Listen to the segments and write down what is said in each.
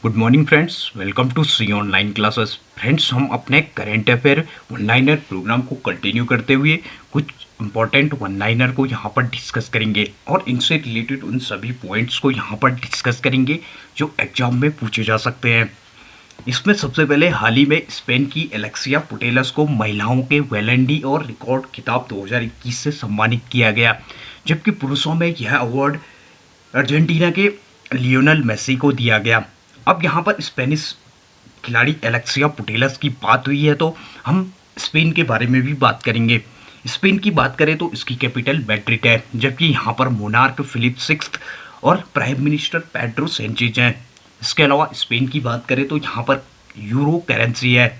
Good morning friends, welcome to C online classes. Friends, हम अपने current affair one liner program को continue करते हुए कुछ इंपॉर्टेंट वन लाइनर को यहाँ पर डिस्कस करेंगे और इनसे रिलेटेड उन सभी पॉइंट्स को यहाँ पर डिस्कस करेंगे जो एग्जाम में पूछे जा सकते हैं। इसमें सबसे पहले हाल ही में स्पेन की एलेक्सिया पुटेलस को महिलाओं के वेलेंडी और रिकॉर्ड खिताब 2021 से सम्मानित किया गया, जबकि पुरुषों में यह अवार्ड अर्जेंटीना के लियोनेल मेसी को दिया गया। अब यहाँ पर स्पेनिश खिलाड़ी एलेक्सिया पुटेलस की बात हुई है तो हम स्पेन के बारे में भी बात करेंगे। स्पेन की बात करें तो इसकी कैपिटल मैड्रिड है, जबकि यहाँ पर मोनार्क फिलिप सिक्स्थ और प्राइम मिनिस्टर पेड्रो सैंचेज हैं। इसके अलावा स्पेन की बात करें तो यहाँ पर यूरो करेंसी है।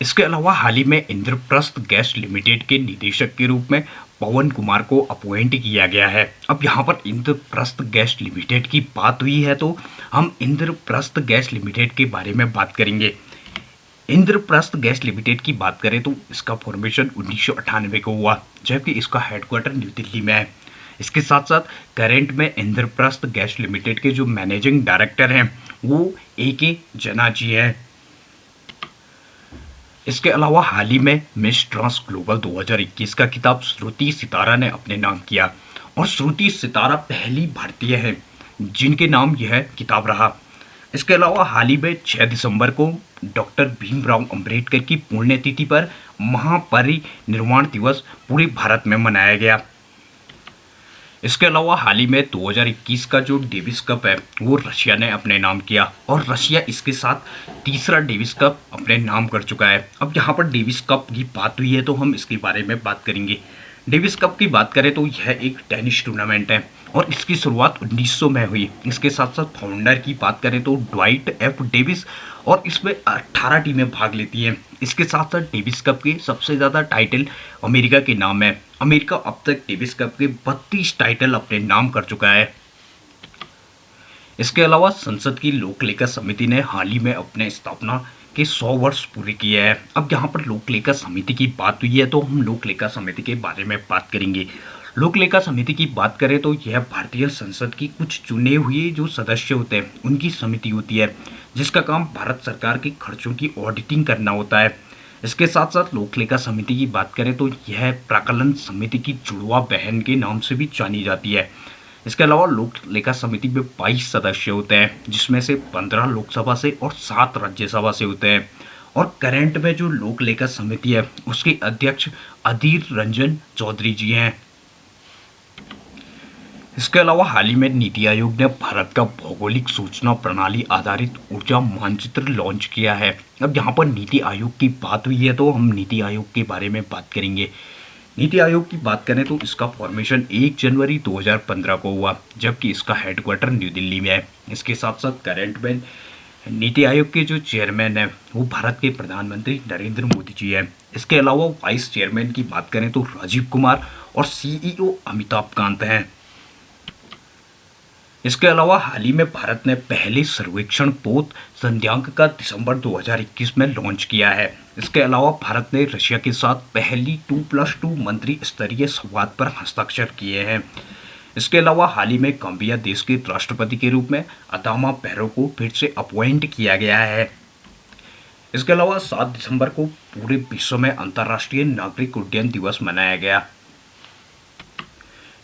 इसके अलावा हाल ही में इंद्रप्रस्थ गैस लिमिटेड के निदेशक के रूप में पवन कुमार को अपॉइंट किया गया है। अब यहाँ पर इंद्रप्रस्थ गैस लिमिटेड की बात हुई है तो हम इंद्रप्रस्थ गैस लिमिटेड के बारे में बात करेंगे। इंद्रप्रस्थ गैस लिमिटेड की बात करें तो इसका फॉर्मेशन 1998 को हुआ, जबकि इसका हेडक्वार्टर न्यू दिल्ली में है। इसके साथ साथ करंट में इंद्रप्रस्थ गैस लिमिटेड के जो मैनेजिंग डायरेक्टर हैं वो A.K. जना जी हैं। इसके अलावा हाल ही में मिस ट्रांस ग्लोबल 2021 का खिताब श्रुति सितारा ने अपने नाम किया और श्रुति सितारा पहली भारतीय है जिनके नाम यह खिताब रहा। इसके अलावा हाल ही में 6 दिसंबर को डॉक्टर भीमराव अंबेडकर की पुण्यतिथि पर महापरिनिर्वाण दिवस पूरे भारत में मनाया गया। इसके अलावा हाल ही में 2021 का जो डेविस कप है वो रशिया ने अपने नाम किया और रशिया इसके साथ तीसरा डेविस कप अपने नाम कर चुका है। अब यहाँ पर डेविस कप की बात हुई है तो हम इसके बारे में बात करेंगे। डेविस कप की बात करें तो यह एक टेनिस टूर्नामेंट है और इसकी शुरुआत 1900 में हुई। इसके साथ साथ फाउंडर की बात करें तो ड्वाइट एफ डेविस और इसमें 18 टीमें भाग लेती हैं। इसके साथ साथ डेविस कप के सबसे ज़्यादा टाइटल अमेरिका के नाम है। अमेरिका अब तक डेविस कप के 32 टाइटल अपने नाम कर चुका है। इसके अलावा संसद की लोक लेखा समिति ने हाल ही में अपने स्थापना के 100 वर्ष पूरे किए हैं। अब यहाँ पर लोक लेखा समिति की बात हुई है तो हम लोक लेखा समिति के बारे में बात करेंगे। लोक लेखा समिति की बात करें तो यह भारतीय संसद की कुछ चुने हुए जो सदस्य होते हैं उनकी समिति होती है, जिसका काम भारत सरकार के खर्चों की ऑडिटिंग करना होता है। इसके साथ साथ लोक लेखा समिति की बात करें तो यह प्राकलन समिति की जुड़वा बहन के नाम से भी जानी जाती है। इसके अलावा लोक लेखा समिति में 22 सदस्य होते हैं, जिसमें से 15 लोकसभा से और 7 राज्यसभा से होते हैं। और करंट में जो लोक लेखा समिति है उसके अध्यक्ष अधीर रंजन चौधरी जी हैं। इसके अलावा हाल ही में नीति आयोग ने भारत का भौगोलिक सूचना प्रणाली आधारित ऊर्जा मानचित्र लॉन्च किया है। अब यहाँ पर नीति आयोग की बात हुई है तो हम नीति आयोग के बारे में बात करेंगे। नीति आयोग की बात करें तो इसका फॉर्मेशन 1 जनवरी 2015 को हुआ, जबकि इसका हेडक्वार्टर न्यू दिल्ली में है। इसके साथ साथ करंट में नीति आयोग के जो चेयरमैन हैं वो भारत के प्रधानमंत्री नरेंद्र मोदी जी हैं। इसके अलावा वाइस चेयरमैन की बात करें तो राजीव कुमार और CEO अमिताभ कांत हैं। इसके अलावा हाल ही में भारत ने पहले सर्वेक्षण पोत संध्यांक का दिसंबर 2021 में लॉन्च किया है। इसके अलावा भारत ने रशिया के साथ पहली 2+2 मंत्री स्तरीय संवाद पर हस्ताक्षर किए हैं। इसके अलावा हाल ही में गाम्बिया देश के राष्ट्रपति के रूप में अदामा बैरो को फिर से अपॉइंट किया गया है। इसके अलावा 7 दिसंबर को पूरे विश्व में अंतर्राष्ट्रीय नागरिक उड्डयन दिवस मनाया गया।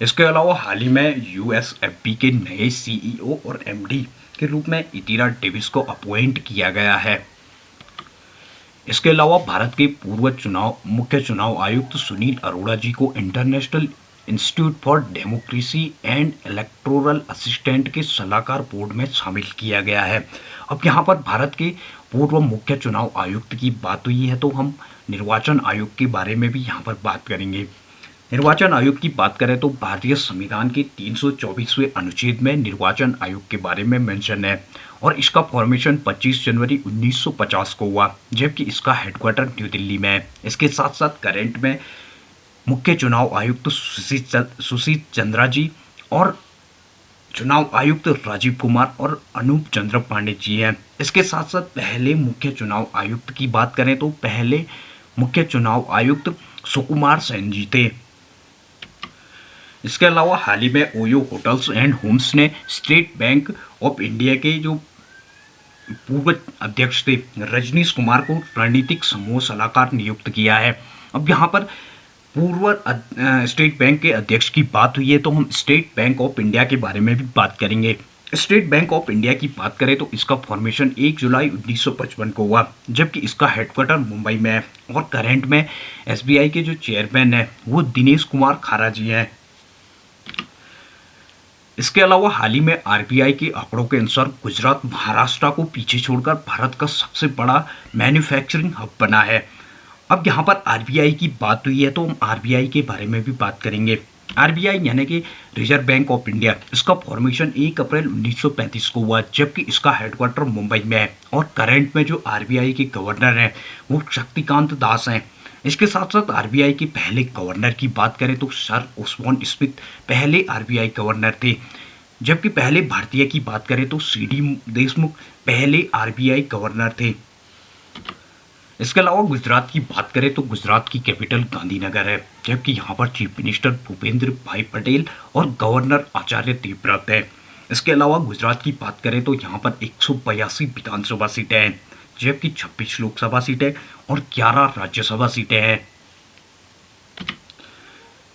इसके अलावा हाल ही में USFB के नए CEO और MD के रूप में इतिरा डेविस को अपॉइंट किया गया है। इसके अलावा भारत के मुख्य चुनाव आयुक्त सुनील अरोड़ा जी को international institute for democracy and electoral assistant के सलाहकार बोर्ड में शामिल किया गया है। अब यहाँ पर भारत के पूर्व मुख्य चुनाव आयुक्त की बात हुई है तो हम निर्वाचन आयोग के बारे में भी यहाँ पर बात करेंगे। निर्वाचन आयोग की बात करें तो भारतीय संविधान के 324वें अनुच्छेद में निर्वाचन आयोग के बारे में मेंशन है और इसका फॉर्मेशन 25 जनवरी 1950 को हुआ, जबकि इसका हेडक्वार्टर न्यू दिल्ली में है। इसके साथ साथ करंट में मुख्य चुनाव आयुक्त सुशील चंद्रा जी और चुनाव आयुक्त राजीव कुमार और अनूप चंद्र पांडे जी हैं। इसके साथ साथ पहले मुख्य चुनाव आयुक्त की बात करें तो पहले मुख्य चुनाव आयुक्त सुकुमार सेन जी थे। इसके अलावा हाल ही में ओयो होटल्स एंड होम्स ने स्टेट बैंक ऑफ इंडिया के जो पूर्व अध्यक्ष थे रजनीश कुमार को रणनीतिक समूह सलाहकार नियुक्त किया है। अब यहाँ पर पूर्व स्टेट बैंक के अध्यक्ष की बात हुई है तो हम स्टेट बैंक ऑफ इंडिया के बारे में भी बात करेंगे। स्टेट बैंक ऑफ इंडिया की बात करें तो इसका फॉर्मेशन 1 जुलाई 1955 को हुआ, जबकि इसका हेडक्वार्टर मुंबई में है और करंट में एसबीआई के जो चेयरमैन है वो दिनेश कुमार खारा जी हैं। इसके अलावा हाल ही में आरबीआई के आंकड़ों के अनुसार गुजरात महाराष्ट्र को पीछे छोड़कर भारत का सबसे बड़ा मैन्युफैक्चरिंग हब बना है। अब यहाँ पर आरबीआई की बात हुई है तो हम आरबीआई के बारे में भी बात करेंगे। आरबीआई यानी कि रिजर्व बैंक ऑफ इंडिया, इसका फॉर्मेशन 1 अप्रैल 1935 को हुआ, जबकि इसका हेडक्वार्टर मुंबई में है और करंट में जो आरबीआई के गवर्नर हैं वो शक्तिकांत दास हैं। इसके साथ साथ आरबीआई के पहले गवर्नर की बात करें तो सर ओस्मान स्मिथ पहले आरबीआई गवर्नर थे, जबकि पहले भारतीय की बात करें तो सीडी देशमुख पहले आरबीआई गवर्नर थे। इसके अलावा गुजरात की बात करें तो गुजरात की कैपिटल गांधीनगर है, जबकि यहाँ पर चीफ मिनिस्टर भूपेंद्र भाई पटेल और गवर्नर आचार्य देवव्रत है। इसके अलावा गुजरात की बात करें तो यहाँ पर 182 विधानसभा सीटें हैं, जबकि 26 लोकसभा सीटें और 11 राज्यसभा सीटें हैं।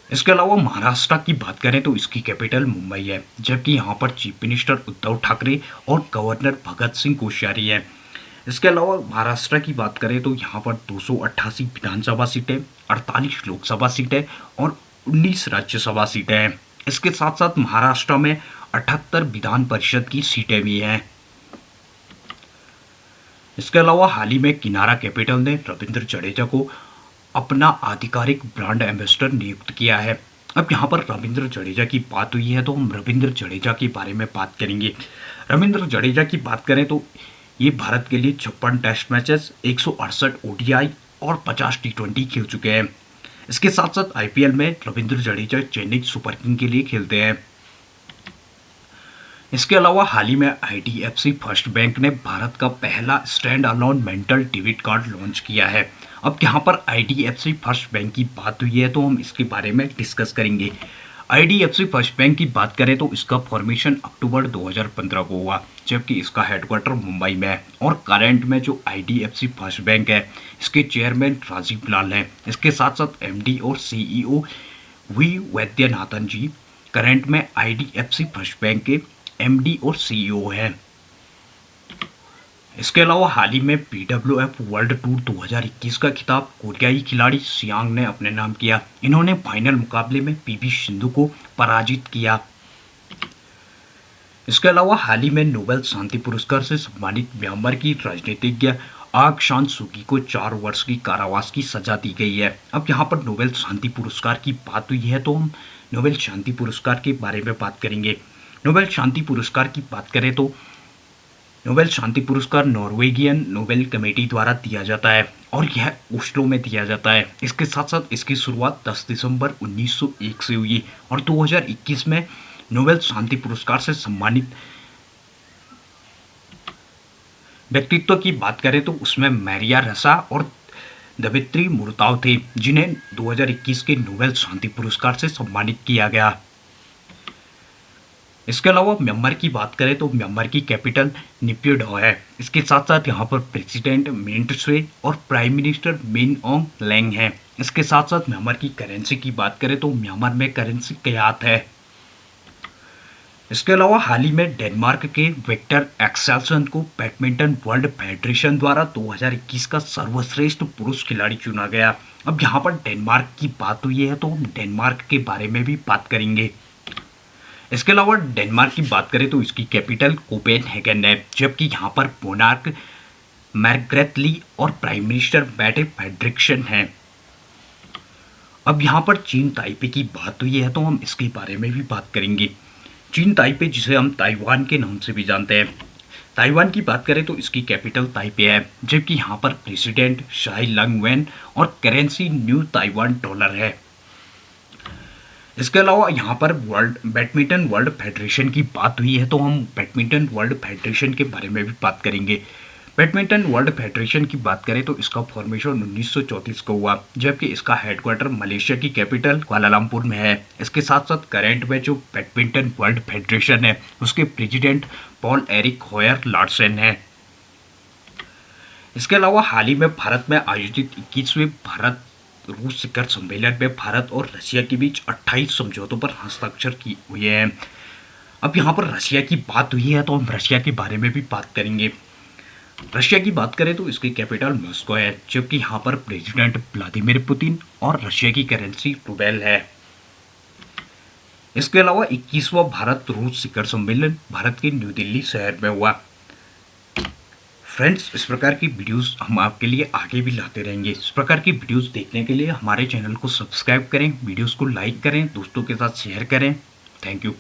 इसके अलावा महाराष्ट्र की बात करें तो इसकी कैपिटल मुंबई है, जबकि यहाँ पर चीफ मिनिस्टर उद्धव ठाकरे और गवर्नर भगत सिंह कोश्यारी हैं। इसके अलावा महाराष्ट्र की बात करें तो यहाँ पर 288 विधानसभा सीटें, 48 लोकसभा सीटें और 19 राज्यसभा सीटें हैं। इसके साथ साथ महाराष्ट्र में 78 विधान परिषद की सीटें भी हैं। इसके अलावा हाल ही में किनारा कैपिटल ने रविंद्र जडेजा को अपना आधिकारिक ब्रांड एम्बेसडर नियुक्त किया है। अब यहाँ पर रविंद्र जडेजा की बात हुई है तो हम रविंद्र जडेजा के बारे में बात करेंगे। रविंद्र जडेजा की बात करें तो ये भारत के लिए 56 टेस्ट मैचेस, 168 ओडीआई और 50 टी20 खेल चुके हैं। इसके साथ साथ आईपीएल में रविंद्र जडेजा चेन्नई सुपर किंग के लिए खेलते हैं। इसके अलावा हाल ही में आईडीएफसी फर्स्ट बैंक ने भारत का पहला stand alone mental debit card launch किया है। अब यहाँ पर आईडीएफसी फर्स्ट बैंक की बात हुई है तो हम इसके बारे में डिस्कस करेंगे। आईडीएफसी फर्स्ट बैंक की बात करें तो इसका फॉर्मेशन अक्टूबर 2015 को हुआ, जबकि इसका हेडक्वार्टर मुंबई में है और करंट में जो आईडीएफसी फर्स्ट बैंक है इसके चेयरमैन राजीव लाल हैं। इसके साथ साथ एमडी और CEO we Vaidyanathan ji current में आईडीएफसी फर्स्ट बैंक के एमडी और सीईओ हैं। इसके अलावा हाल ही में पीडब्ल्यूएफ वर्ल्ड टूर 2021 का खिताब कोरियाई खिलाड़ी सियांग ने अपने नाम किया। इन्होंने फाइनल मुकाबले में पीवी सिंधु को पराजित किया। इसके अलावा हाल ही में नोबेल शांति पुरस्कार से सम्मानित म्यांमार की राजनीतिज्ञ आंग सान सूकी को 4 वर्ष की कारावास की सजा दी गई है। अब यहाँ पर नोबेल शांति पुरस्कार की बात हुई है तो हम नोबेल शांति पुरस्कार के बारे में बात करेंगे। नोबेल शांति पुरस्कार की बात करें तो नोबेल शांति पुरस्कार नॉर्वेगियन नोबेल कमेटी द्वारा दिया जाता है और यह ओस्लो में दिया जाता है। इसके साथ साथ इसकी शुरुआत 10 दिसंबर 1901 से हुई और 2021 में नोबेल शांति पुरस्कार से सम्मानित व्यक्तित्व की बात करें तो उसमें मैरिया रसा और दवित्री मुर्ताव थे, जिन्हें 2021 के नोबेल शांति पुरस्कार से सम्मानित किया गया। इसके अलावा म्यांमार की बात करें तो म्यांमार की कैपिटल निप्योडो है। इसके साथ साथ यहाँ पर प्रेसिडेंट मिंट स्वे और प्राइम मिनिस्टर मिन ऑन्ग लैंग हैं। इसके साथ साथ म्यांमार की करेंसी की बात करें तो म्यांमार में करेंसी क्यात है। इसके अलावा हाल ही में डेनमार्क के विक्टर एक्सेल्सन को बैडमिंटन वर्ल्ड फेडरेशन द्वारा 2021 का सर्वश्रेष्ठ पुरुष खिलाड़ी चुना गया। अब यहाँ पर डेनमार्क की बात हुई है तो हम डेनमार्क के बारे में भी बात करेंगे। इसके अलावा डेनमार्क की बात करें तो इसकी कैपिटल कोपेनहेगन है, जबकि यहाँ पर मोनार्क मार्ग्रेट ली और प्राइम मिनिस्टर मेटे फ्रेडरिक्सन हैं। अब यहाँ पर चीन ताइपे की बात हुई है तो हम इसके बारे में भी बात करेंगे। चीन ताइपे, जिसे हम ताइवान के नाम से भी जानते हैं, ताइवान की बात करें तो इसकी कैपिटल ताइपे है, जबकि यहाँ पर प्रेसिडेंट शाई लंग वेन और करेंसी न्यू ताइवान डॉलर है। इसके अलावा यहाँ पर बैडमिंटन वर्ल्ड फेडरेशन की बात हुई है तो हम बैडमिंटन वर्ल्ड फेडरेशन के बारे में भी बात करेंगे। बैडमिंटन वर्ल्ड फेडरेशन की बात करें तो इसका फॉर्मेशन 1934 को हुआ, जबकि इसका हेडक्वार्टर मलेशिया की कैपिटल कुआलालंपुर में है। इसके साथ साथ करंट में जो बैडमिंटन वर्ल्ड फेडरेशन है उसके प्रेसिडेंट पॉल एरिक होयर लार्सन है। इसके अलावा हाल ही में भारत में आयोजित 21वें भारत रूस शिखर सम्मेलन में भारत और रशिया के बीच 28 समझौतों पर हस्ताक्षर किए हुए हैं। अब यहाँ पर रशिया की बात हुई है तो हम रशिया के बारे में भी बात करेंगे। रशिया की बात करें तो इसकी कैपिटल मॉस्को है, जबकि यहाँ पर प्रेसिडेंट व्लादिमीर पुतिन और रशिया की करेंसी रूबेल है। इसके अलावा 21वां भारत रूस शिखर सम्मेलन भारत के न्यू दिल्ली शहर में हुआ। फ्रेंड्स, इस प्रकार की वीडियोस हम आपके लिए आगे भी लाते रहेंगे। इस प्रकार की वीडियोस देखने के लिए हमारे चैनल को सब्सक्राइब करें, वीडियोस को लाइक करें, दोस्तों के साथ शेयर करें। Thank you.